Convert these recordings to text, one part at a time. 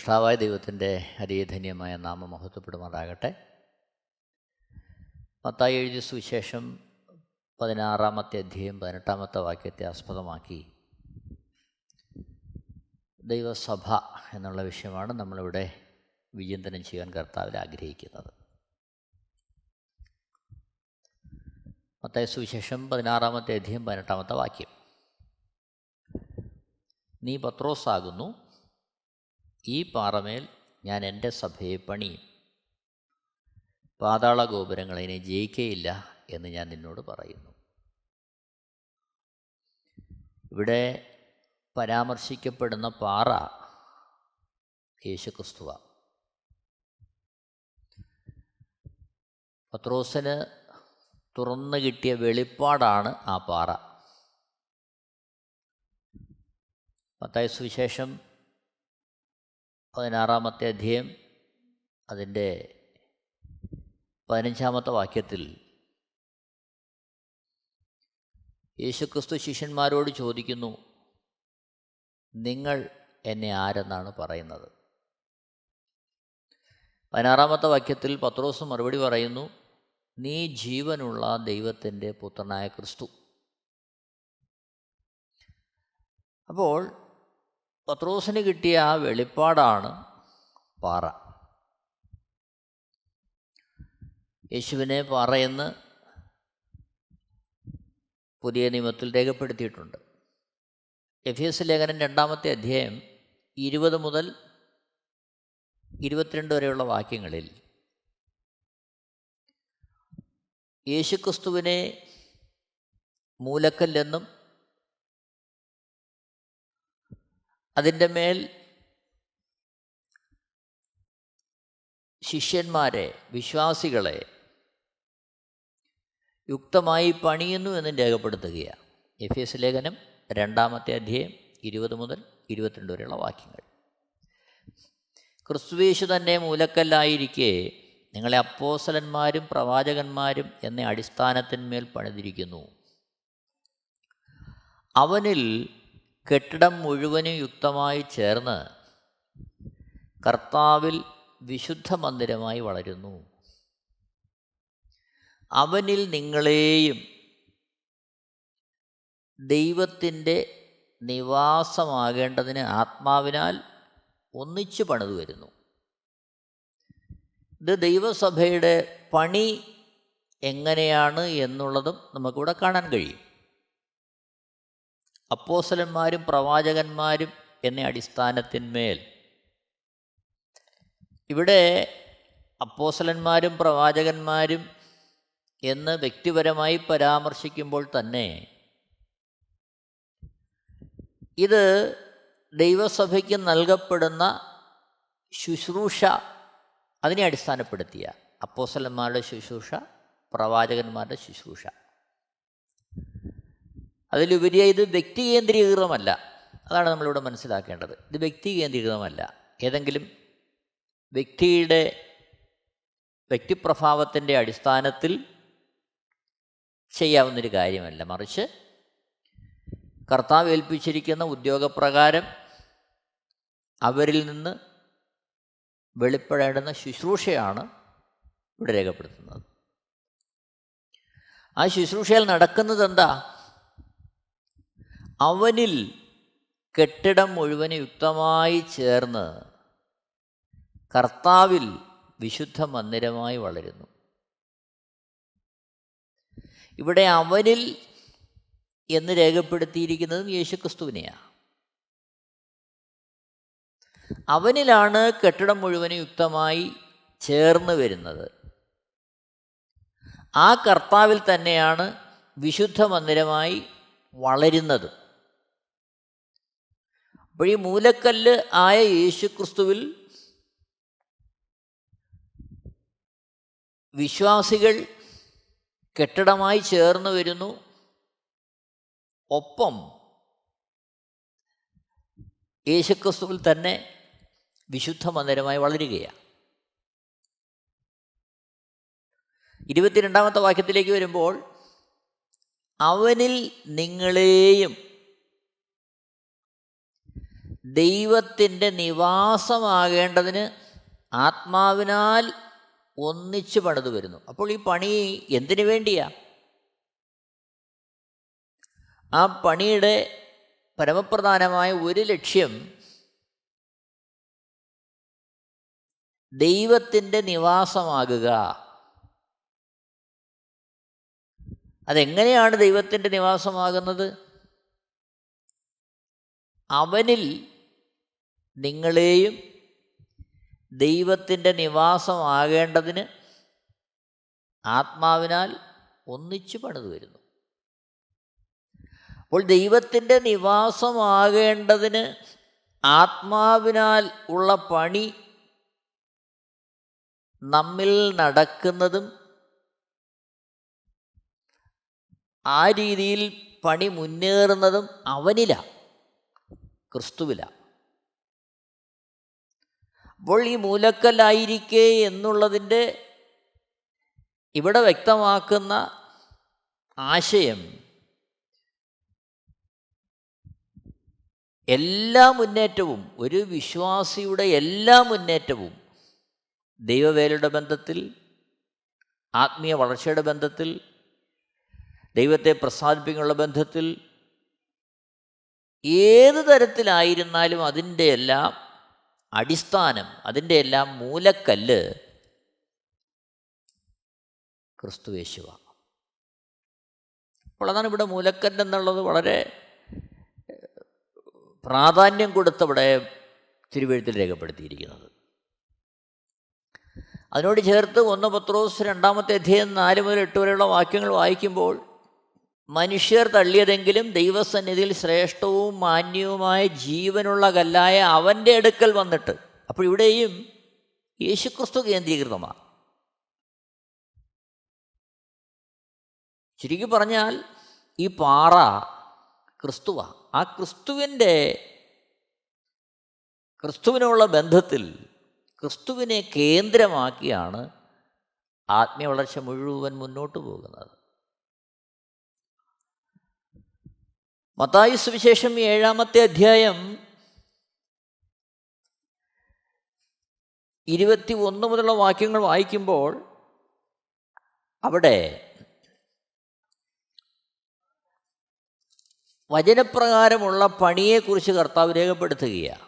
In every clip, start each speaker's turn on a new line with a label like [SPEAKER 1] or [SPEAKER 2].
[SPEAKER 1] സൃഷ്ടാവായ ദൈവത്തിൻ്റെ അതിധന്യമായ നാമം മഹത്വപ്പെടുമാറാകട്ടെ. മത്തായി എഴുതിയ സുവിശേഷം 16-ാമത്തെ അധ്യായം 18-ാമത്തെ വാക്യത്തെ ആസ്പദമാക്കി ദൈവസഭ എന്നുള്ള വിഷയമാണ് നമ്മളിവിടെ വിചിന്തനം ചെയ്യാൻ കർത്താവിൽ ആഗ്രഹിക്കുന്നത്. മത്തായി സുവിശേഷം 16-ാമത്തെ അധ്യായം 18-ാമത്തെ വാക്യം: നീ പത്രോസാകുന്നു, ഈ പാറമേൽ ഞാൻ എൻ്റെ സഭയെ പണിയും, പാതാള ഗോപുരങ്ങൾ അതിനെ ജയിക്കയില്ല എന്ന് ഞാൻ നിന്നോട് പറയുന്നു. ഇവിടെ പരാമർശിക്കപ്പെടുന്ന പാറ യേശുക്രിസ്തുവാണ്. പത്രോസിന് തുറന്നു കിട്ടിയ വെളിപ്പാടാണ് ആ പാറ. മത്തായി സുവിശേഷം 16-ാമത്തെ അധ്യായം അതിൻ്റെ 15-ാമത്തെ വാക്യത്തിൽ യേശുക്രിസ്തു ശിഷ്യന്മാരോട് ചോദിക്കുന്നു, നിങ്ങൾ എന്നെ ആരെന്നാണ് പറയുന്നത്? 16-ാമത്തെ വാക്യത്തിൽ പത്രോസ് മറുപടി പറയുന്നു, നീ ജീവനുള്ള ദൈവത്തിൻ്റെ പുത്രനായ ക്രിസ്തു. അപ്പോൾ പത്രോസിന് കിട്ടിയ ആ വെളിപ്പാടാണ് പാറ. യേശുവിനെ പാറയെന്ന് പുതിയ നിയമത്തിൽ രേഖപ്പെടുത്തിയിട്ടുണ്ട്. എഫേസ്യ ലേഖനം 2-ാമത്തെ അധ്യായം 20 മുതൽ 22 വരെയുള്ള വാക്യങ്ങളിൽ യേശുക്രിസ്തുവിനെ മൂലക്കല്ലെന്നും അതിൻ്റെ മേൽ ശിഷ്യന്മാരെ, വിശ്വാസികളെ യുക്തമായി പണിയുന്നു എന്നും രേഖപ്പെടുത്തുകയാണ്. എഫേസ്യ ലേഖനം 2-ാമത്തെ അധ്യായം 20 മുതൽ 22 വരെയുള്ള വാക്യങ്ങൾ. ക്രിസ്തുയേശു തന്നെ മൂലക്കല്ലായിരിക്കെ നിങ്ങളെ അപ്പോസ്തലന്മാരും പ്രവാചകന്മാരും എന്ന അടിസ്ഥാനത്തിന്മേൽ പണിതിരിക്കുന്നു. അവനിൽ കെട്ടിടം മുഴുവനും യുക്തമായി ചേർന്ന് കർത്താവിൽ വിശുദ്ധ മന്ദിരമായി വളരുന്നു. അവനിൽ നിങ്ങളെയും ദൈവത്തിൻ്റെ നിവാസമാകേണ്ടതിന് ആത്മാവിനാൽ ഒന്നിച്ചു പണിതു വരുന്നു. ഇത് ദൈവസഭയുടെ പണി എങ്ങനെയാണ് എന്നുള്ളതും നമുക്കിവിടെ കാണാൻ കഴിയും. അപ്പോസ്തലന്മാരും പ്രവാചകന്മാരും എന്ന അടിസ്ഥാനത്തിന്മേൽ, ഇവിടെ അപ്പോസ്തലന്മാരും പ്രവാചകന്മാരും എന്ന് വ്യക്തിപരമായി പരാമർശിക്കുമ്പോൾ തന്നെ ഇത് ദൈവസഭയ്ക്ക് നൽകപ്പെടുന്ന ശുശ്രൂഷ, അതിനെ അടിസ്ഥാനപ്പെടുത്തിയ അപ്പോസ്തലന്മാരുടെ ശുശ്രൂഷ, പ്രവാചകന്മാരുടെ ശുശ്രൂഷ. അതിലുപരിയായി ഇത് വ്യക്തി കേന്ദ്രീകൃതമല്ല. അതാണ് നമ്മളിവിടെ മനസ്സിലാക്കേണ്ടത്. ഇത് വ്യക്തി കേന്ദ്രീകൃതമല്ല, ഏതെങ്കിലും വ്യക്തിപ്രഭാവത്തിൻ്റെ അടിസ്ഥാനത്തിൽ ചെയ്യാവുന്നൊരു കാര്യമല്ല. മറിച്ച് കർത്താവ് ഏൽപ്പിച്ചിരിക്കുന്ന ഉദ്യോഗപ്രകാരം അവരിൽ നിന്ന് വെളിപ്പെടേണ്ടുന്ന ശുശ്രൂഷയാണ് ഇവിടെ രേഖപ്പെടുത്തുന്നത്. ആ ശുശ്രൂഷയിൽ നടക്കുന്നത് എന്താ? അവനിൽ കെട്ടിടം മുഴുവൻ യുക്തമായി ചേർന്ന് കർത്താവിൽ വിശുദ്ധ മന്ദിരമായി വളരുന്നു. ഇവിടെ അവനിൽ എന്ന് രേഖപ്പെടുത്തിയിരിക്കുന്നതും യേശുക്രിസ്തുവിനെയാണ്. അവനിലാണ് കെട്ടിടം മുഴുവൻ യുക്തമായി ചേർന്ന് വരുന്നത്. ആ കർത്താവിൽ തന്നെയാണ് വിശുദ്ധ മന്ദിരമായി വളരുന്നത്. അപ്പോൾ ഈ മൂലക്കല്ല് ആയ യേശുക്രിസ്തുവിൽ വിശ്വാസികൾ കെട്ടിടമായി ചേർന്ന് വരുന്നു. ഒപ്പം യേശുക്രിസ്തുവിൽ തന്നെ വിശുദ്ധ മന്ദിരമായി വളരുകയാണ്. 22-ാമത്തെ വാക്യത്തിലേക്ക് വരുമ്പോൾ അവനിൽ നിങ്ങളെയും ദൈവത്തിൻ്റെ നിവാസമാകേണ്ടതിന് ആത്മാവിനാൽ ഒന്നിച്ച് പണിത് വരുന്നു. അപ്പോൾ ഈ പണി എന്തിനു വേണ്ടിയാ? ആ പണിയുടെ പരമപ്രധാനമായ ഒരു ലക്ഷ്യം ദൈവത്തിൻ്റെ നിവാസമാകുക. അതെങ്ങനെയാണ് ദൈവത്തിൻ്റെ നിവാസമാകുന്നത്? അവനിൽ നിങ്ങളെയും ദൈവത്തിൻ്റെ നിവാസമാകേണ്ടതിന് ആത്മാവിനാൽ ഒന്നിച്ചു പണിത് വരുന്നു. അപ്പോൾ ദൈവത്തിൻ്റെ നിവാസമാകേണ്ടതിന് ആത്മാവിനാൽ ഉള്ള പണി നമ്മിൽ നടക്കുന്നതും ആ രീതിയിൽ പണി മുന്നേറുന്നതും അവനിലാണ്, ക്രിസ്തുവിലാണ്. അപ്പോൾ ഈ മൂലക്കല്ലായിരിക്കെ എന്നുള്ളതിൻ്റെ ഇവിടെ വ്യക്തമാക്കുന്ന ആശയം എല്ലാ മുന്നേറ്റവും, ഒരു വിശ്വാസിയുടെ എല്ലാ മുന്നേറ്റവും ദൈവവേലയുടെ ബന്ധത്തിൽ, ആത്മീയ വളർച്ചയുടെ ബന്ധത്തിൽ, ദൈവത്തെ പ്രസാദിപ്പിക്കാനുള്ള ബന്ധത്തിൽ, ഏത് തരത്തിലായിരുന്നാലും അതിൻ്റെ എല്ലാം അടിസ്ഥാനം, അതിൻ്റെ എല്ലാം മൂലക്കല്ല് ക്രിസ്തുയേശുവാണ്. അപ്പോൾ അതാണ് ഇവിടെ മൂലക്കല്ല് എന്നുള്ളത് വളരെ പ്രാധാന്യം കൊടുത്തവിടെ തിരുവെഴുത്തിൽ രേഖപ്പെടുത്തിയിരിക്കുന്നത്. അതിനോട് ചേർത്ത് 1 പത്രോസ് 2-ാമത്തെ അധ്യായം 4 മുതൽ 8 വരെയുള്ള വാക്യങ്ങൾ വായിക്കുമ്പോൾ, മനുഷ്യർ തള്ളിയതെങ്കിലും ദൈവസന്നിധിയിൽ ശ്രേഷ്ഠവും മാന്യവുമായ ജീവനുള്ള കല്ലായ അവൻ്റെ അടുക്കൽ വന്നിട്ട്. അപ്പോൾ ഇവിടെയും യേശുക്രിസ്തു കേന്ദ്രീകൃതമാണ്. ചുരുക്കി പറഞ്ഞാൽ ഈ പാറ ക്രിസ്തുവാണ്. ആ ക്രിസ്തുവിനുള്ള ബന്ധത്തിൽ ക്രിസ്തുവിനെ കേന്ദ്രമാക്കിയാണ് ആത്മീയ വളർച്ച മുഴുവൻ മുന്നോട്ട് പോകുന്നത്. മത്തായി സുവിശേഷം 7-ാമത്തെ അധ്യായം 21 മുതലുള്ള വാക്യങ്ങൾ വായിക്കുമ്പോൾ അവിടെ വചനപ്രകാരമുള്ള പണിയെക്കുറിച്ച് കർത്താവ് രേഖപ്പെടുത്തുകയാണ്.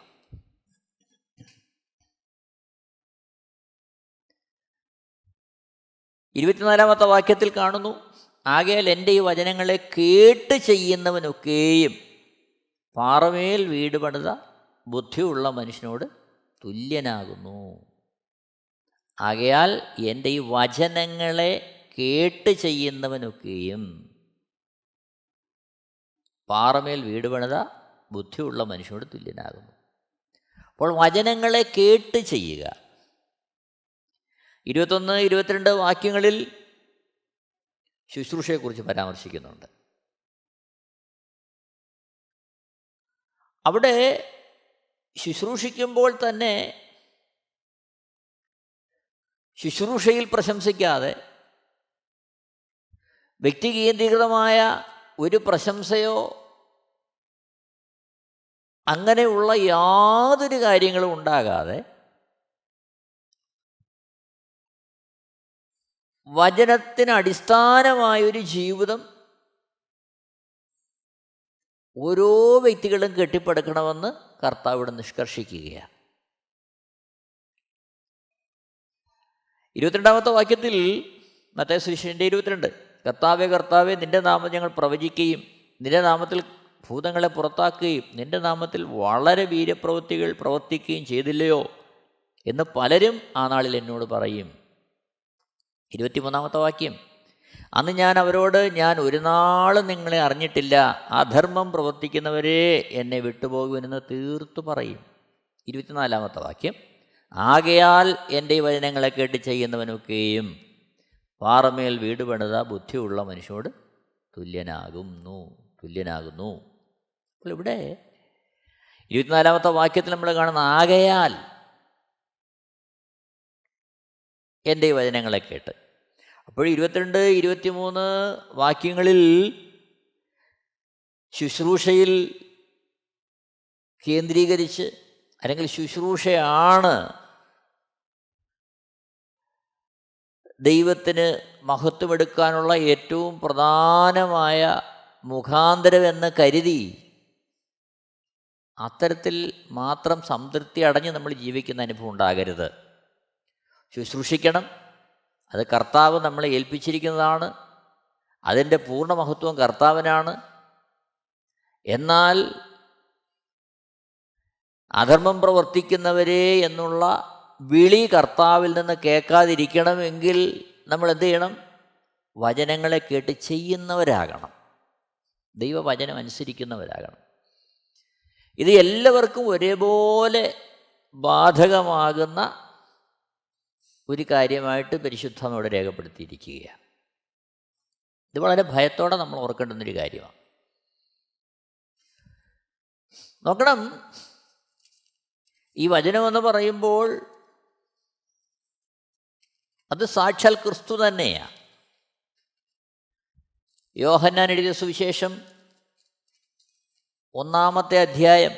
[SPEAKER 1] ഇരുപത്തിനാലാമത്തെ വാക്യത്തിൽ കാണുന്നു, ആകയാൽ എൻ്റെ ഈ വചനങ്ങളെ കേട്ട് ചെയ്യുന്നവനൊക്കെയും പാറമേൽ വീട് പണിത ബുദ്ധിയുള്ള മനുഷ്യനോട് തുല്യനാകുന്നു. ആകയാൽ എൻ്റെ ഈ വചനങ്ങളെ കേട്ട് ചെയ്യുന്നവനൊക്കെയും പാറമേൽ വീട് പണിത ബുദ്ധിയുള്ള മനുഷ്യനോട് തുല്യനാകുന്നു. അപ്പോൾ വചനങ്ങളെ കേട്ട് ചെയ്യുക. 21, 22 വാക്യങ്ങളിൽ ശുശ്രൂഷയെക്കുറിച്ച് പരാമർശിക്കുന്നുണ്ട്. അവിടെ ശുശ്രൂഷിക്കുമ്പോൾ തന്നെ ശുശ്രൂഷയിൽ പ്രശംസിക്കാതെ വ്യക്തി കേന്ദ്രീകൃതമായ ഒരു പ്രശംസയോ അങ്ങനെയുള്ള യാതൊരു കാര്യങ്ങളും ഉണ്ടാകാതെ വചനത്തിന് അടിസ്ഥാനമായൊരു ജീവിതം ഓരോ വ്യക്തികളും കെട്ടിപ്പടുക്കണമെന്ന് കർത്താവ് ഇവിടെ നിഷ്കർഷിക്കുകയാണ്. 22-ാമത്തെ വാക്യത്തിൽ മത്തായി സുവിശേഷം 22, കർത്താവേ കർത്താവേ, നിൻ്റെ നാമം ഞങ്ങൾ പ്രവചിക്കുകയും നിൻ്റെ നാമത്തിൽ ഭൂതങ്ങളെ പുറത്താക്കുകയും നിൻ്റെ നാമത്തിൽ വളരെ വീര്യപ്രവൃത്തികൾ പ്രവർത്തിക്കുകയും ചെയ്തില്ലയോ എന്ന് പലരും ആ നാളിൽ എന്നോട് പറയും. 23-ാമത്തെ വാക്യം, അന്ന് ഞാൻ അവരോട്, ഞാൻ ഒരു നാളും നിങ്ങളെ അറിഞ്ഞിട്ടില്ല, അധർമ്മം പ്രവർത്തിക്കുന്നവരെ എന്നെ വിട്ടുപോകുമെന്ന് തീർത്തു പറയും. 24-ാമത്തെ വാക്യം, ആകയാൽ എൻ്റെ ഈ വചനങ്ങളെ കേട്ട് ചെയ്യുന്നവനൊക്കെയും പാറമേൽ വീട് പണിത ബുദ്ധിയുള്ള മനുഷ്യനോട് തുല്യനാകുന്നു. അപ്പോൾ ഇവിടെ 24-ാമത്തെ വാക്യത്തിൽ നമ്മൾ കാണുന്ന ആകയാൽ എൻ്റെ ഈ വചനങ്ങളെ കേട്ട്. അപ്പോൾ 22, 23 വാക്യങ്ങളിൽ ശുശ്രൂഷയിൽ കേന്ദ്രീകരിച്ച് അല്ലെങ്കിൽ ശുശ്രൂഷയാണ് ദൈവത്തിന് മഹത്വമെടുക്കാനുള്ള ഏറ്റവും പ്രധാനമായ മുഖാന്തരമെന്ന് കരുതി അത്തരത്തിൽ മാത്രം സംതൃപ്തി അടഞ്ഞ് നമ്മൾ ജീവിക്കുന്ന അനുഭവം ഉണ്ടാകരുത്. ശുശ്രൂഷിക്കണം, അത് കർത്താവ് നമ്മളെ ഏൽപ്പിച്ചിരിക്കുന്നതാണ്, അതിൻ്റെ പൂർണ്ണ മഹത്വം കർത്താവിനാണ്. എന്നാൽ അധർമ്മം പ്രവർത്തിക്കുന്നവരെ എന്നുള്ള വിളി കർത്താവിൽ നിന്ന് കേൾക്കാതിരിക്കണമെങ്കിൽ നമ്മൾ എന്ത് ചെയ്യണം? വചനങ്ങളെ കേട്ട് ചെയ്യുന്നവരാകണം, ദൈവവചനം അനുസരിക്കുന്നവരാകണം. ഇത് എല്ലാവർക്കും ഒരേപോലെ ബാധകമാകുന്ന ഒരു കാര്യമായിട്ട് പരിശുദ്ധം ഇവിടെ രേഖപ്പെടുത്തിയിരിക്കുകയാണ്. ഇത് വളരെ ഭയത്തോടെ നമ്മൾ ഓർക്കേണ്ടുന്നൊരു കാര്യമാണ്. നോക്കണം, ഈ വചനമെന്ന് പറയുമ്പോൾ അത് സാക്ഷാൽ ക്രിസ്തു തന്നെയാണ്. യോഹന്നാൻ എഴുതിയ സുവിശേഷം 1-ാമത്തെ അധ്യായം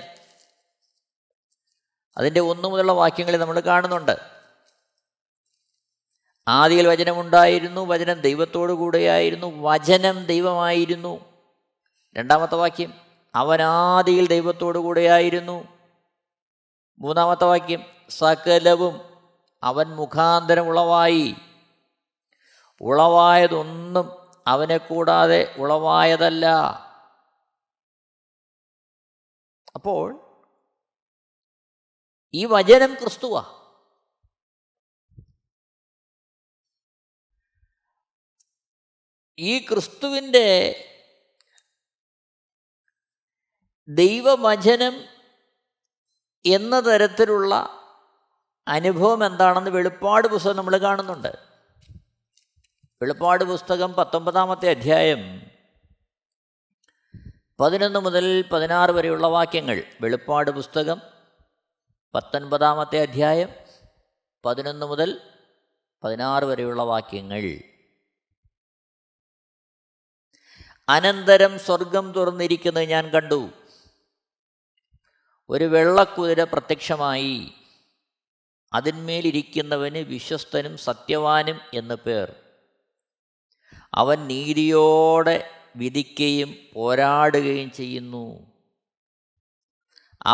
[SPEAKER 1] അതിൻ്റെ 1 മുതലുള്ള വാക്യങ്ങളിൽ നമ്മൾ കാണുന്നുണ്ട്. ആദിയിൽ വചനമുണ്ടായിരുന്നു, വചനം ദൈവത്തോടു കൂടെയായിരുന്നു, വചനം ദൈവമായിരുന്നു. 2-ാമത്തെ വാക്യം, അവൻ ആദിയിൽ ദൈവത്തോടു കൂടെയായിരുന്നു. 3-ാമത്തെ വാക്യം, സകലവും അവൻ മുഖാന്തരം ഉളവായി, ഉളവായതൊന്നും അവനെ കൂടാതെ ഉളവായതല്ല. അപ്പോൾ ഈ വചനം ക്രിസ്തുവാ. ഈ ക്രിസ്തുവിൻ്റെ ദൈവവചനം എന്ന തരത്തിലുള്ള അനുഭവം എന്താണെന്ന് വെളിപ്പാട് പുസ്തകം നമ്മൾ കാണുന്നുണ്ട്. വെളിപ്പാട് പുസ്തകം 19-ാമത്തെ അധ്യായം 11 മുതൽ 16 വരെയുള്ള വാക്യങ്ങൾ. വെളിപ്പാട് പുസ്തകം 19-ാമത്തെ അധ്യായം 11 മുതൽ 16 വരെയുള്ള വാക്യങ്ങൾ. അനന്തരം സ്വർഗം തുറന്നിരിക്കുന്നത് ഞാൻ കണ്ടു. ഒരു വെള്ളക്കുതിര പ്രത്യക്ഷമായി. അതിന്മേലിരിക്കുന്നവന് വിശ്വസ്തനും സത്യവാനും എന്ന് പേർ. അവൻ നീതിയോടെ വിധിക്കുകയും പോരാടുകയും ചെയ്യുന്നു.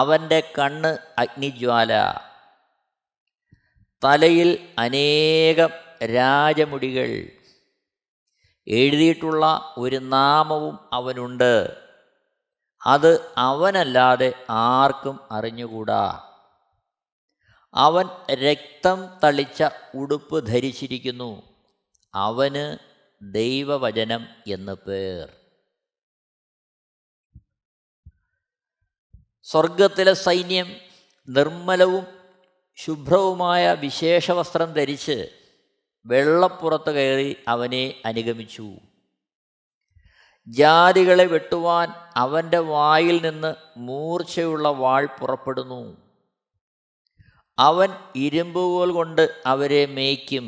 [SPEAKER 1] അവൻ്റെ കണ്ണ് അഗ്നിജ്വാല, തലയിൽ അനേകം രാജമുടികൾ, എഴുതിയിട്ടുള്ള ഒരു നാമവും അവനുണ്ട്. അത് അവനല്ലാതെ ആർക്കും അറിഞ്ഞുകൂടാ. അവൻ രക്തം തളിച്ച ഉടുപ്പ് ധരിച്ചിരിക്കുന്നു. അവന് ദൈവവചനം എന്ന് പേർ. സ്വർഗത്തിലെ സൈന്യം നിർമ്മലവും ശുഭ്രവുമായ വിശേഷവസ്ത്രം ധരിച്ച് വെള്ളപ്പുറത്ത് കയറി അവനെ അനുഗമിച്ചു. ജാതികളെ വെട്ടുവാൻ അവൻ്റെ വായിൽ നിന്ന് മൂർച്ചയുള്ള വാൾ പുറപ്പെടുന്നു. അവൻ ഇരുമ്പുകോൽ കൊണ്ട് അവരെ മേയ്ക്കും.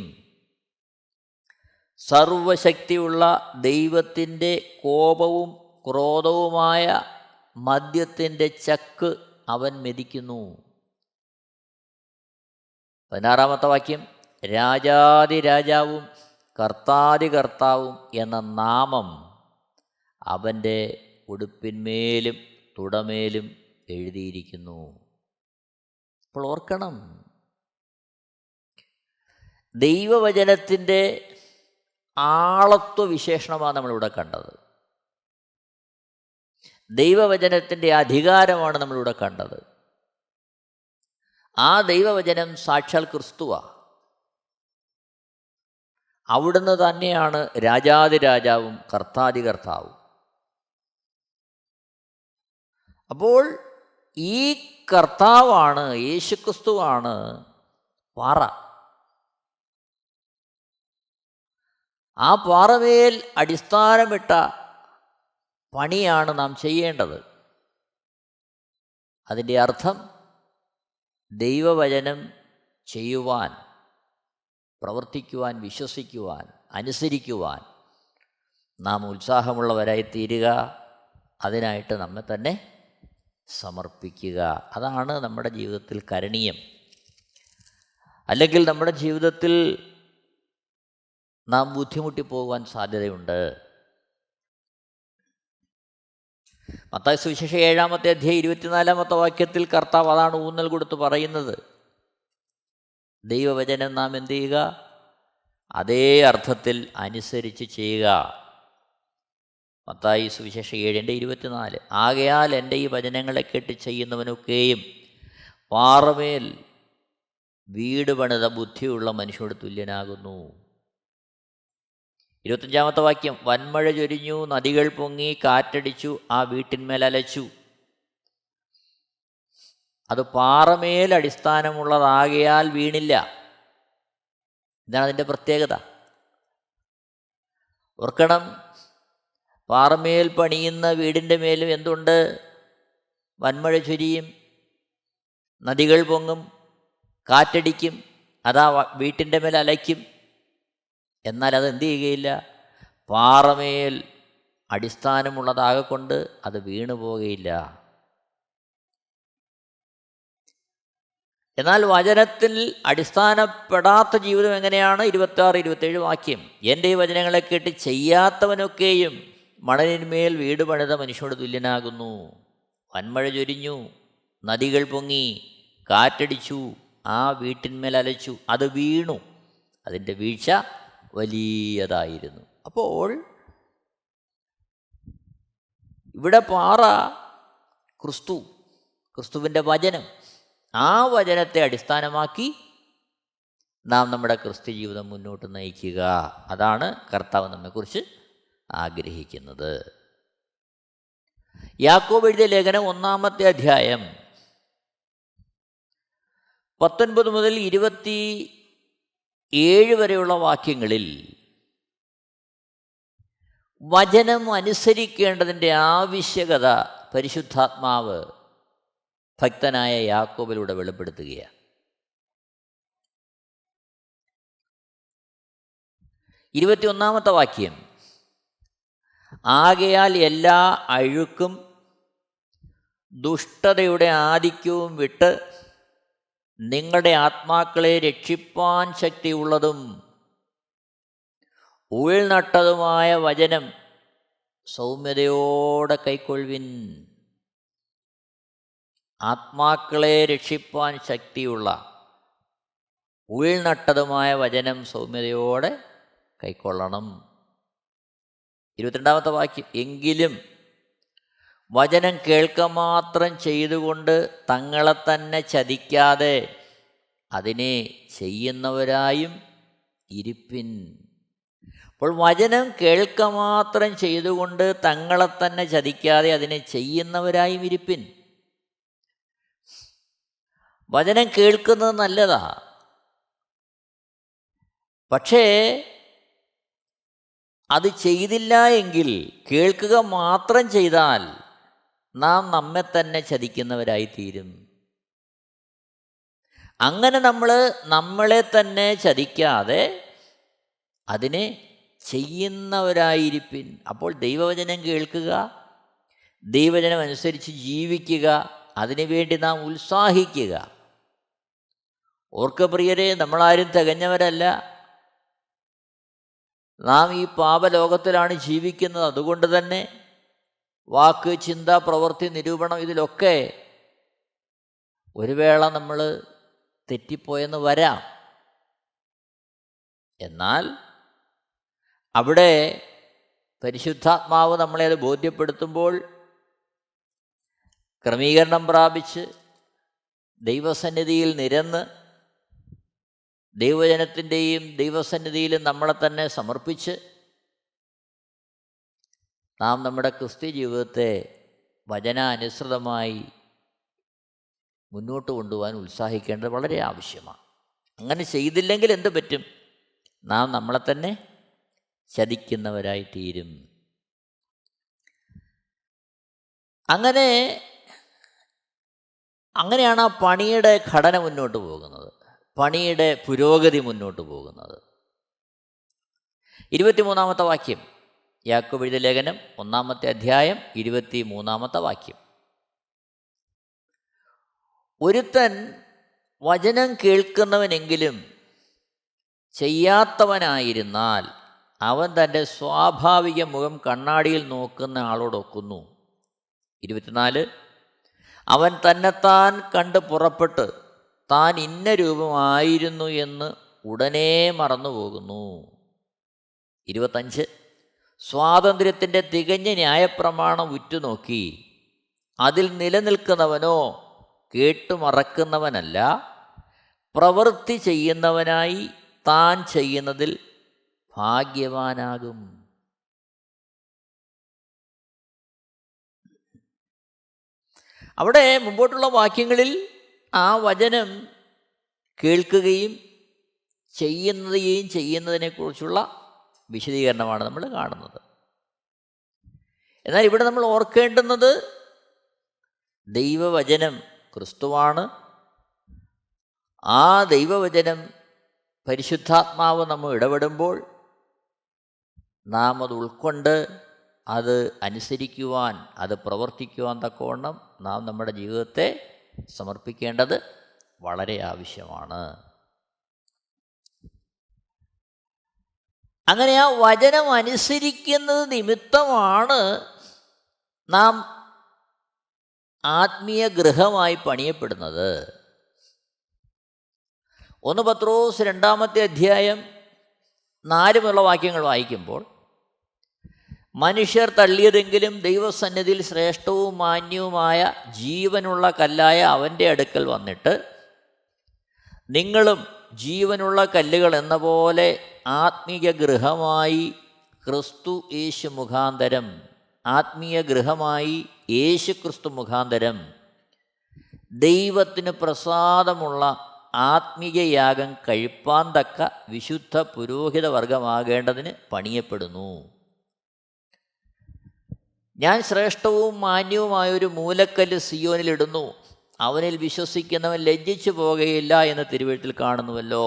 [SPEAKER 1] സർവശക്തിയുള്ള ദൈവത്തിൻ്റെ കോപവും ക്രോധവുമായ മദ്യത്തിൻ്റെ ചക്ക് അവൻ മെതിക്കുന്നു. 16-ാമത്തെ വാക്യം, രാജാതി രാജാവും കർത്താതി കർത്താവും എന്ന നാമം അവൻ്റെ ഉടുപ്പിന്മേലും തുടമേലും എഴുതിയിരിക്കുന്നു. അപ്പോൾ ഓർക്കണം, ദൈവവചനത്തിൻ്റെ ആളത്വ വിശേഷണമാണ് നമ്മളിവിടെ കണ്ടത്. ദൈവവചനത്തിൻ്റെ അധികാരമാണ് നമ്മളിവിടെ കണ്ടത്. ആ ദൈവവചനം സാക്ഷാൽ ക്രിസ്തുവാണ്. അവിടുന്ന് തന്നെയാണ് രാജാതി രാജാവും കർത്താതി കർത്താവും. അപ്പോൾ ഈ കർത്താവാണ്, യേശുക്രിസ്തുവാണ് പാറ. ആ പാറമേൽ അടിസ്ഥാനമിട്ട പണിയാണ് നാം ചെയ്യേണ്ടത്. അതിൻ്റെ അർത്ഥം ദൈവവചനം ചെയ്യുവാൻ, പ്രവർത്തിക്കുവാൻ, വിശ്വസിക്കുവാൻ, അനുസരിക്കുവാൻ നാം ഉത്സാഹമുള്ളവരായി തീരുക. അതിനായിട്ട് നമ്മെ തന്നെ സമർപ്പിക്കുക. അതാണ് നമ്മുടെ ജീവിതത്തിൽ കരണീയം. അല്ലെങ്കിൽ നമ്മുടെ ജീവിതത്തിൽ നാം ബുദ്ധിമുട്ടിപ്പോകാൻ സാധ്യതയുണ്ട്. മത്തായി സുവിശേഷം 7-ാമത്തെ അധ്യായം 24-ാമത്തെ വാക്യത്തിൽ കർത്താവ് അതാണ് ഊന്നൽ കൊടുത്ത് പറയുന്നത്. ദൈവവചനം നാം എന്ത് ചെയ്യുക? അതേ അർത്ഥത്തിൽ അനുസരിച്ച് ചെയ്യുക. മത്തായി സുവിശേഷം 7:24, ആകയാൽ എൻ്റെ ഈ വചനങ്ങളെ കേട്ട് ചെയ്യുന്നവനൊക്കെയും പാറമേൽ വീട് പണിത ബുദ്ധിയുള്ള മനുഷ്യനോട് തുല്യനാകുന്നു. 25-ാമത്തെ വാക്യം, വൻമഴ ചൊരിഞ്ഞു, നദികൾ പൊങ്ങി, കാറ്റടിച്ചു, ആ വീട്ടിന്മേൽ അലച്ചു. അത് പാറമേൽ അടിസ്ഥാനമുള്ളതാകയാൽ വീണില്ല. ഇതാണ് അതിൻ്റെ പ്രത്യേകത. ഓർക്കണം, പാറമേൽ പണിയുന്ന വീടിൻ്റെ മേലും എന്തുണ്ട്? വൻമഴ ചൊരിയും, നദികൾ പൊങ്ങും, കാറ്റടിക്കും, അതാ വീട്ടിൻ്റെ മേൽ അലയ്ക്കും. എന്നാൽ അതെന്ത് ചെയ്യുകയില്ല? പാറമേൽ അടിസ്ഥാനമുള്ളതാകൊണ്ട് അത് വീണു പോകുകയില്ല. എന്നാൽ വചനത്തിൽ അടിസ്ഥാനപ്പെടാത്ത ജീവിതം എങ്ങനെയാണ്? 26-27 വാക്യം, എൻ്റെ ഈ വചനങ്ങളെ കേട്ട് ചെയ്യാത്തവനൊക്കെയും മണലിന്മേൽ വീട് പണിത മനുഷ്യനോട് തുല്യനാകുന്നു. വൻമഴ ചൊരിഞ്ഞു, നദികൾ പൊങ്ങി, കാറ്റടിച്ചു, ആ വീട്ടിന്മേൽ അലച്ചു, അത് വീണു, അതിൻ്റെ വീഴ്ച വലിയതായിരുന്നു. അപ്പോൾ ഇവിടെ പാറ ക്രിസ്തുവിൻ്റെ വചനം. ആ വചനത്തെ അടിസ്ഥാനമാക്കി നാം നമ്മുടെ ക്രിസ്ത്യ ജീവിതം മുന്നോട്ട് നയിക്കുക. അതാണ് കർത്താവ് നമ്മെക്കുറിച്ച് ആഗ്രഹിക്കുന്നത്. യാക്കോബ് എഴുതിയ ലേഖനം 1-ാമത്തെ അധ്യായം 19 മുതൽ 27 വരെയുള്ള വാക്യങ്ങളിൽ വചനം അനുസരിക്കേണ്ടതിൻ്റെ ആവശ്യകത പരിശുദ്ധാത്മാവ് ഭക്തനായ യാക്കോബിലൂടെ വെളിപ്പെടുത്തുകയാണ്. 21-ാമത്തെ വാക്യം, ആകയാൽ എല്ലാ അഴുക്കും ദുഷ്ടതയുടെ ആധിക്യവും വിട്ട് നിങ്ങളുടെ ആത്മാക്കളെ രക്ഷിപ്പാൻ ശക്തിയുള്ളതും ഉൾനട്ടതുമായ വചനം സൗമ്യതയോടെ കൈക്കൊള്ളുവിൻ. ആത്മാക്കളെ രക്ഷിപ്പാൻ ശക്തിയുള്ള ഉൾനട്ടതുമായ വചനം സൗമ്യതയോടെ കൈക്കൊള്ളണം. 22-ാമത്തെ വാക്യം, എങ്കിലും വചനം കേൾക്ക മാത്രം ചെയ്തുകൊണ്ട് തങ്ങളെ തന്നെ ചതിക്കാതെ അതിനെ ചെയ്യുന്നവരായും ഇരിപ്പിൻ. അപ്പോൾ വചനം കേൾക്ക മാത്രം ചെയ്തുകൊണ്ട് തങ്ങളെ തന്നെ ചതിക്കാതെ അതിനെ ചെയ്യുന്നവരായും ഇരിപ്പിൻ. വചനം കേൾക്കുന്നത് നല്ലതാ, പക്ഷേ അത് ചെയ്തില്ല എങ്കിൽ, കേൾക്കുക മാത്രം ചെയ്താൽ നാം നമ്മെ തന്നെ ചതിക്കുന്നവരായി തീരും. അങ്ങനെ നമ്മൾ നമ്മളെ തന്നെ ചതിക്കാതെ അതിനെ ചെയ്യുന്നവരായിരിപ്പിൻ. അപ്പോൾ ദൈവവചനം കേൾക്കുക, ദൈവവചനം അനുസരിച്ച് ജീവിക്കുക, അതിനുവേണ്ടി നാം ഉത്സാഹിക്കുക. ഓർക്ക പ്രിയരെ, നമ്മളാരും തികഞ്ഞവരല്ല. നാം ഈ പാപലോകത്തിലാണ് ജീവിക്കുന്നത്. അതുകൊണ്ട് തന്നെ വാക്ക്, ചിന്ത, പ്രവൃത്തി, നിരൂപണം, ഇതിലൊക്കെ ഒരു വേള നമ്മൾ തെറ്റിപ്പോയെന്ന് വരാം. എന്നാൽ അവിടെ പരിശുദ്ധാത്മാവ് നമ്മളെ അത് ബോധ്യപ്പെടുത്തുമ്പോൾ ക്രമീകരണം പ്രാപിച്ച് ദൈവസന്നിധിയിൽ നിരന്ന് ദൈവജനത്തിൻ്റെയും ദൈവസന്നിധിയിലും നമ്മളെ തന്നെ സമർപ്പിച്ച് നാം നമ്മുടെ ക്രിസ്ത്യ ജീവിതത്തെ വചനാനുസൃതമായി മുന്നോട്ട് കൊണ്ടുപോകാൻ ഉത്സാഹിക്കേണ്ടത് വളരെ ആവശ്യമാണ്. അങ്ങനെ ചെയ്തില്ലെങ്കിൽ എന്ത് പറ്റും? നാം നമ്മളെ തന്നെ ചതിക്കുന്നവരായി തീരും. അങ്ങനെയാണ് ആ പണിയുടെ ഘടന മുന്നോട്ട് പോകുന്നത്, പണിയുടെ പുരോഗതി മുന്നോട്ട് പോകുന്നത്. 23-ാമത്തെ വാക്യം, യാക്കോബ് എഴുതിയ ലേഖനം 1-ാമത്തെ അധ്യായം 23-ാമത്തെ വാക്യം, ഒരുത്തൻ വചനം കേൾക്കുന്നവനെങ്കിലും ചെയ്യാത്തവനായിരുന്നാൽ അവൻ തൻ്റെ സ്വാഭാവിക മുഖം കണ്ണാടിയിൽ നോക്കുന്ന ആളോടൊക്കുന്നു. 24, അവൻ തന്നെത്താൻ കണ്ട് പുറപ്പെട്ട് താൻ ഇന്ന രൂപമായിരുന്നു എന്ന് ഉടനെ മറന്നുപോകുന്നു. 25, സ്വാതന്ത്ര്യത്തിൻ്റെ തികഞ്ഞ ന്യായപ്രമാണം ഉറ്റുനോക്കി അതിൽ നിലനിൽക്കുന്നവനോ കേട്ടുമറക്കുന്നവനല്ല, പ്രവൃത്തി ചെയ്യുന്നവനായി താൻ ചെയ്യുന്നതിൽ ഭാഗ്യവാനാകും. അവിടെ മുമ്പോട്ടുള്ള വാക്യങ്ങളിൽ ആ വചനം കേൾക്കുകയും ചെയ്യുന്നതിനെക്കുറിച്ചുള്ള വിശദീകരണമാണ് നമ്മൾ കാണുന്നത്. എന്നാൽ ഇവിടെ നമ്മൾ ഓർക്കേണ്ടുന്നത് ദൈവവചനം ക്രിസ്തുവാണ്. ആ ദൈവവചനം പരിശുദ്ധാത്മാവ് നമ്മൾ ഇടപെടുമ്പോൾ നാം അത് ഉൾക്കൊണ്ട് അത് അനുസരിക്കുവാൻ, അത് പ്രവർത്തിക്കുവാൻ തക്കവണ്ണം നാം നമ്മുടെ ജീവിതത്തെ സമർപ്പിക്കേണ്ടത് വളരെ ആവശ്യമാണ്. അങ്ങനെ ആ വചനം അനുസരിക്കുന്നത് നിമിത്തമാണ് നാം ആത്മീയ ഗൃഹമായി പണിയപ്പെടുന്നത്. 1 പത്രോസ് 2-ാമത്തെ അധ്യായം 4 മുതലുള്ള വാക്യങ്ങൾ വായിക്കുമ്പോൾ, മനുഷ്യർ തള്ളിയതെങ്കിലും ദൈവസന്നിധിയിൽ ശ്രേഷ്ഠവും മാന്യവുമായ ജീവനുള്ള കല്ലായ അവൻ്റെ അടുക്കൽ വന്നിട്ട് നിങ്ങളും ജീവനുള്ള കല്ലുകൾ എന്ന പോലെ ആത്മീയ ഗൃഹമായി ക്രിസ്തു യേശു മുഖാന്തരം, ആത്മീയ ഗൃഹമായി യേശു ക്രിസ്തു മുഖാന്തരം ദൈവത്തിന് പ്രസാദമുള്ള ആത്മീയ യാഗം കഴിപ്പാൻ തക്ക വിശുദ്ധ പുരോഹിത വർഗമാകേണ്ടതിന് പണിയപ്പെടുന്നു. ഞാൻ ശ്രേഷ്ഠവും മാന്യവുമായൊരു മൂലക്കല്ല് സിയോനിലിടുന്നു, അവനിൽ വിശ്വസിക്കുന്നവൻ ലജ്ജിച്ചു പോകുകയില്ല എന്ന് തിരുവെഴുത്തിൽ കാണുന്നുവല്ലോ.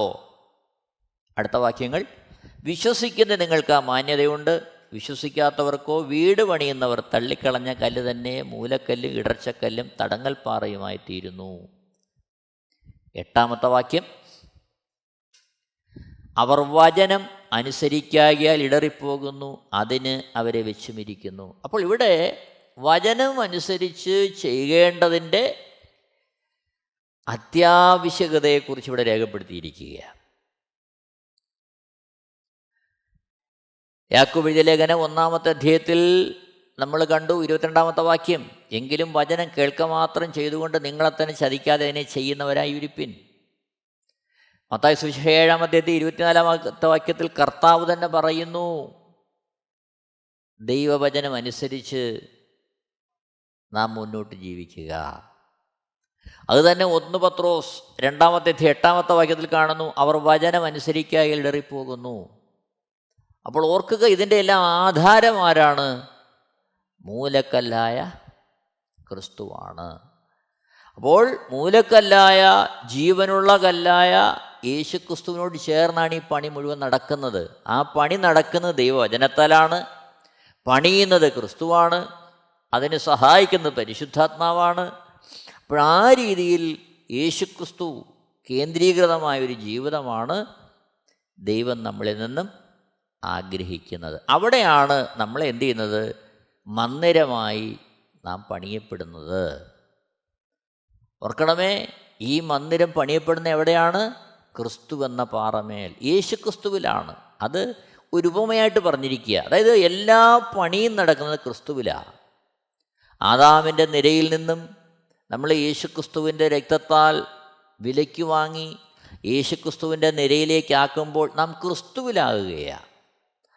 [SPEAKER 1] അടുത്ത വാക്യങ്ങൾ, വിശ്വസിക്കുന്ന നിങ്ങൾക്ക് ആ മാന്യതയുണ്ട്, വിശ്വസിക്കാത്തവർക്കോ വീട് പണിയുന്നവർ തള്ളിക്കളഞ്ഞ കല്ല് തന്നെ മൂലക്കല്ലും ഇടർച്ചക്കല്ലും തടങ്ങൽ പാറയുമായി തീരുന്നു. 8-ാമത്തെ വാക്യം, അവർ വചനം അനുസരിക്കാകിയാൽ ഇടറിപ്പോകുന്നു, അതിന് അവരെ വെച്ചുമിരിക്കുന്നു. അപ്പോൾ ഇവിടെ വചനം അനുസരിച്ച് ചെയ്യേണ്ടതിൻ്റെ അത്യാവശ്യകതയെക്കുറിച്ച് ഇവിടെ രേഖപ്പെടുത്തിയിരിക്കുകയാണ്. യാക്കോബ് എഴുതിയ ലേഖനം 1-ാമത്തെ അധ്യായത്തിൽ നമ്മൾ കണ്ടു 22-ാമത്തെ വാക്യം, എങ്കിലും വചനം കേൾക്ക മാത്രം ചെയ്തുകൊണ്ട് നിങ്ങളെ തന്നെ ചതിക്കാതെ അതിനെ ചെയ്യുന്നവരായി ഇരിപ്പിൻ. മത്തായി സുവിശേഷം 7-ാം അധ്യായത്തിൽ 24-ാമത്തെ വാക്യത്തിൽ കർത്താവ് തന്നെ പറയുന്നു, ദൈവവചനം അനുസരിച്ച് നാം മുന്നോട്ട് ജീവിക്കുക. അത് തന്നെ 1 പത്രോസ് 2-ാമത്തെ അധ്യായം 8-ാമത്തെ വാക്യത്തിൽ കാണുന്നു, അവർ വചനം അനുസരിക്കാതെ ഇടറിപ്പോകുന്നു. അപ്പോൾ ഓർക്കുക, ഇതിൻ്റെ എല്ലാം ആധാരം ആരാണ്? മൂലക്കല്ലായ ക്രിസ്തുവാണ്. അപ്പോൾ മൂലക്കല്ലായ ജീവനുള്ള കല്ലായ യേശു ക്രിസ്തുവിനോട് ചേർന്നാണ് ഈ പണി മുഴുവൻ നടക്കുന്നത്. ആ പണി നടക്കുന്നത് ദൈവവചനത്താലാണ്, പണിയുന്നത് ക്രിസ്തുവാണ്, അതിന് സഹായിക്കുന്നത് പരിശുദ്ധാത്മാവാണ്. അപ്പോൾ ആ രീതിയിൽ യേശു ക്രിസ്തു കേന്ദ്രീകൃതമായൊരു ജീവിതമാണ് ദൈവം നമ്മളിൽ നിന്നും ആഗ്രഹിക്കുന്നത്. അവിടെയാണ് നമ്മൾ എന്ത് ചെയ്യുന്നത്? മന്ദിരമായി നാം പണിയപ്പെടുന്നത്. ഓർക്കണമേ, ഈ മന്ദിരം പണിയപ്പെടുന്ന എവിടെയാണ്? ക്രിസ്തു എന്ന പാറമേൽ, യേശു ക്രിസ്തുവിലാണ്. അത് ഒരു ഉപമയായിട്ട് പറഞ്ഞിരിക്കുക. അതായത് എല്ലാ പണിയും നടക്കുന്നത് ക്രിസ്തുവിലാണ്. ആദാമിൻ്റെ നിരയിൽ നിന്നും നമ്മൾ യേശു ക്രിസ്തുവിൻ്റെ രക്തത്താൽ വിലയ്ക്ക് വാങ്ങി യേശു ക്രിസ്തുവിൻ്റെ നിരയിലേക്ക് ആക്കുമ്പോൾ നാം ക്രിസ്തുവിലാകുകയാണ്.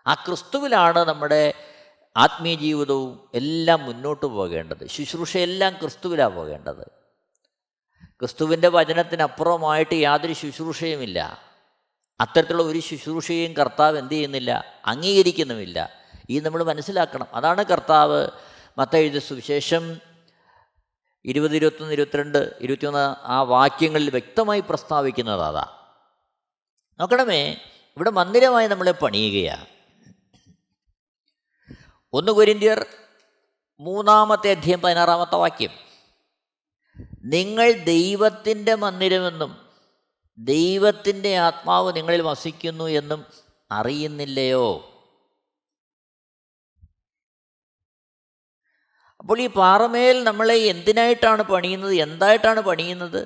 [SPEAKER 1] ആ ക്രിസ്തുവിലാണ് നമ്മുടെ ആത്മീയ ജീവിതവും എല്ലാം മുന്നോട്ട് പോകേണ്ടത്. ശുശ്രൂഷയെല്ലാം ക്രിസ്തുവിലാണ് പോകേണ്ടത്. ക്രിസ്തുവിൻ്റെ വചനത്തിനപ്പുറമായിട്ട് യാതൊരു ശുശ്രൂഷയുമില്ല. അത്തരത്തിലുള്ള ഒരു ശുശ്രൂഷയും കർത്താവ് എന്ത് ചെയ്യുന്നില്ല? അംഗീകരിക്കുന്നുമില്ല. ഈ നമ്മൾ മനസ്സിലാക്കണം. അതാണ് കർത്താവ് മത്തായി എഴുതിയ സുവിശേഷം 20, 21, 22, 21 ആ വാക്യങ്ങളിൽ വ്യക്തമായി പ്രസ്താവിക്കുന്നത്. അതാ നോക്കണമേ, ഇവിടെ മന്ദിരമായി നമ്മളെ പണിയുകയാണ്. 1 കൊരിന്ത്യർ 3-ാമത്തെ അധ്യായം 16-ാമത്തെ വാക്യം, നിങ്ങൾ ദൈവത്തിൻ്റെ മന്ദിരമെന്നും ദൈവത്തിൻ്റെ ആത്മാവ് നിങ്ങളിൽ വസിക്കുന്നു എന്നും അറിയുന്നില്ലയോ? അപ്പോൾ ഈ പാറമേൽ നമ്മളെ എന്തിനായിട്ടാണ് പണിയുന്നത്? എന്തായിട്ടാണ് പണിയുന്നത്?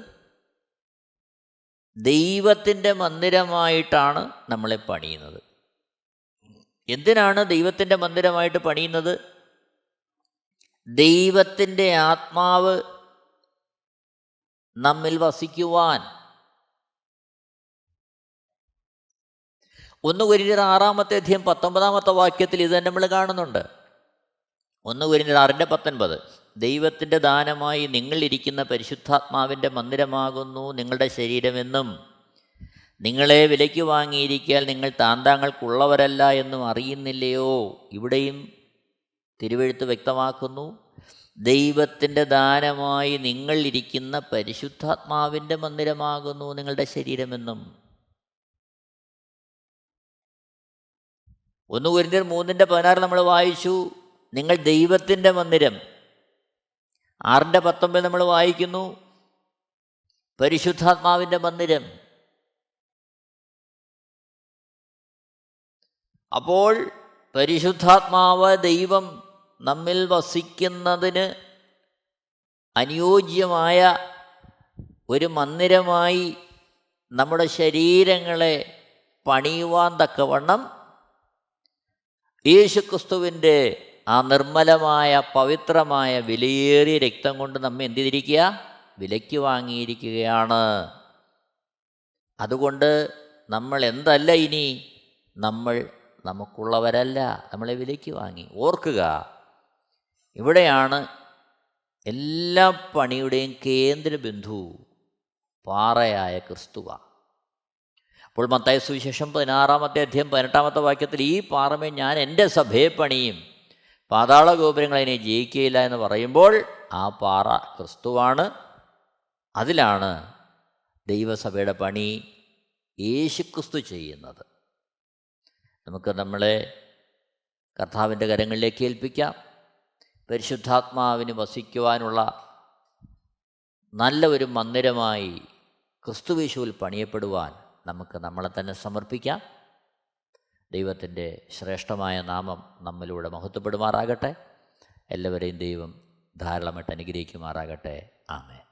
[SPEAKER 1] ദൈവത്തിൻ്റെ മന്ദിരമായിട്ടാണ് നമ്മളെ പണിയുന്നത്. എന്തിനാണ് ദൈവത്തിൻ്റെ മന്ദിരമായിട്ട് പണിയുന്നത്? ദൈവത്തിൻ്റെ ആത്മാവ് നമ്മിൽ വസിക്കുവാൻ. 1 കൊരിന്ത്യർ 6-19 ഇത് തന്നെ നമ്മൾ കാണുന്നുണ്ട്. 1 കൊരിന്ത്യർ 6:19 ദൈവത്തിൻ്റെ ദാനമായി നിങ്ങളിരിക്കുന്ന പരിശുദ്ധാത്മാവിൻ്റെ മന്ദിരമാകുന്നു നിങ്ങളുടെ ശരീരമെന്നും നിങ്ങളെ വിലയ്ക്ക് വാങ്ങിയിരിക്കാൻ നിങ്ങൾ താന്താങ്ങൾക്കുള്ളവരല്ല എന്നും അറിയുന്നില്ലയോ? ഇവിടെയും തിരുവെഴുത്ത് വ്യക്തമാക്കുന്നു, ദൈവത്തിൻ്റെ ദാനമായി നിങ്ങളിരിക്കുന്ന പരിശുദ്ധാത്മാവിൻ്റെ മന്ദിരമാകുന്നു നിങ്ങളുടെ ശരീരമെന്നും. 1 കൊരിന്ത്യർ 3:16 നമ്മൾ വായിച്ചു, നിങ്ങൾ ദൈവത്തിൻ്റെ മന്ദിരം. 6:19 നമ്മൾ വായിക്കുന്നു, പരിശുദ്ധാത്മാവിൻ്റെ മന്ദിരം. അപ്പോൾ പരിശുദ്ധാത്മാവ് ദൈവം നമ്മിൽ വസിക്കുന്നതിന് അനുയോജ്യമായ ഒരു മന്ദിരമായി നമ്മുടെ ശരീരങ്ങളെ പണിയുവാൻ തക്കവണ്ണം യേശുക്രിസ്തുവിൻ്റെ ആ നിർമ്മലമായ പവിത്രമായ വിലയേറിയ രക്തം കൊണ്ട് നമ്മെ എന്ത് ചെയ്തിരിക്കുക? വിലയ്ക്ക് വാങ്ങിയിരിക്കുകയാണ്. അതുകൊണ്ട് നമ്മൾ എന്തല്ല ഇനി? നമ്മൾ നമുക്കുള്ളവരല്ല, നമ്മളെ വിലയ്ക്ക് വാങ്ങി. ഓർക്കുക, ഇവിടെയാണ് എല്ലാ പണിയുടെയും കേന്ദ്രബിന്ദു പാറയായ ക്രിസ്തുവ. അപ്പോൾ മത്തായി സുവിശേഷം 16-18 ഈ പാറമേ ഞാൻ എൻ്റെ സഭയെ പണിയും, പാതാള ഗോപുരങ്ങൾ അതിനെ ജയിക്കുകയില്ല എന്ന് പറയുമ്പോൾ ആ പാറ ക്രിസ്തുവാണ്. അതിലാണ് ദൈവസഭയുടെ പണി യേശുക്രിസ്തു ചെയ്യുന്നത്. നമുക്ക് നമ്മളെ കർത്താവിൻ്റെ കരങ്ങളിലേക്ക് ഏൽപ്പിക്കാം. പരിശുദ്ധാത്മാവിന് വസിക്കുവാനുള്ള നല്ല ഒരു മന്ദിരമായി ക്രിസ്തുയേശുവിൽ പണിയപ്പെടുവാൻ നമുക്ക് നമ്മളെ തന്നെ സമർപ്പിക്കാം. ദൈവത്തിൻ്റെ ശ്രേഷ്ഠമായ നാമം നമ്മിലൂടെ മഹത്വപ്പെടുമാറാകട്ടെ. എല്ലാവരെയും ദൈവം ധാരാളമായിട്ട് അനുഗ്രഹിക്കുമാറാകട്ടെ. ആമേൻ.